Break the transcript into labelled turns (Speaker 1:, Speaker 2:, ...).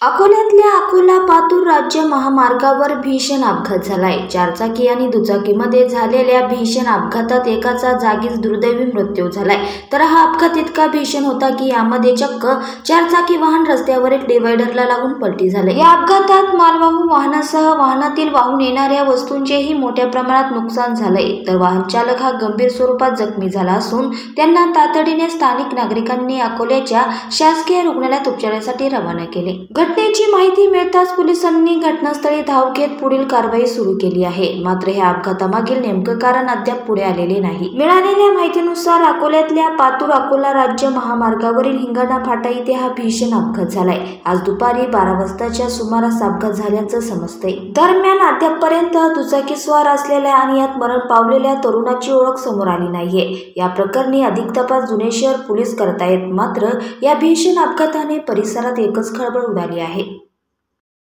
Speaker 1: अकोल्यातल्या अकोला-पातूर राज्य महामार्गावर भीषण अपघात झालाय। चारचाकी आणि दुचाकीमध्ये झालेल्या भीषण अपघातात एकाचा जागीच दुर्दैवी मृत्यू झालाय। तर हा अपघात इतका भीषण होता की यामध्ये चक्क चारचाकी वाहन रस्त्यावरील डिव्हायडरला लागून पलटी झाले। या अपघातात मालवाहू वाहनासह वाहनातील वाहून येणाऱ्या वस्तूंचेही मोठ्या प्रमाणात नुकसान झालंय। तर वाहन चालक हा गंभीर स्वरूपात जखमी झाला असून त्यांना तातडीने स्थानिक नागरिकांनी अकोल्याच्या शासकीय रुग्णालयात उपचारासाठी रवाना केले। घटनेची माहिती मिळताच पोलिसांनी घटनास्थळी धाव घेत पुढील कारवाई सुरू केली आहे। मात्र या अपघातामागील नेमकं कारण अद्याप पुढे आलेले नाही। मिळालेल्या माहितीनुसार अकोल्यातल्या पातूर अकोला राज्य महामार्गावरील हिंगणा फाटा इथे हा भीषण अपघात झालाय। आज दुपारी 12 वाजताच्या सुमारास अपघात झाल्याचं समजतंय। दरम्यान अद्यापपर्यंत दुचाकीस्वार असलेल्या आणि यात मरण पावलेल्या तरुणाची ओळख समोर आली नाहीये। या प्रकरणी अधिक तपास जुने शहर पोलीस करतायत। मात्र या भीषण अपघाताने परिसरात एकच खळबळ उडाली आहे।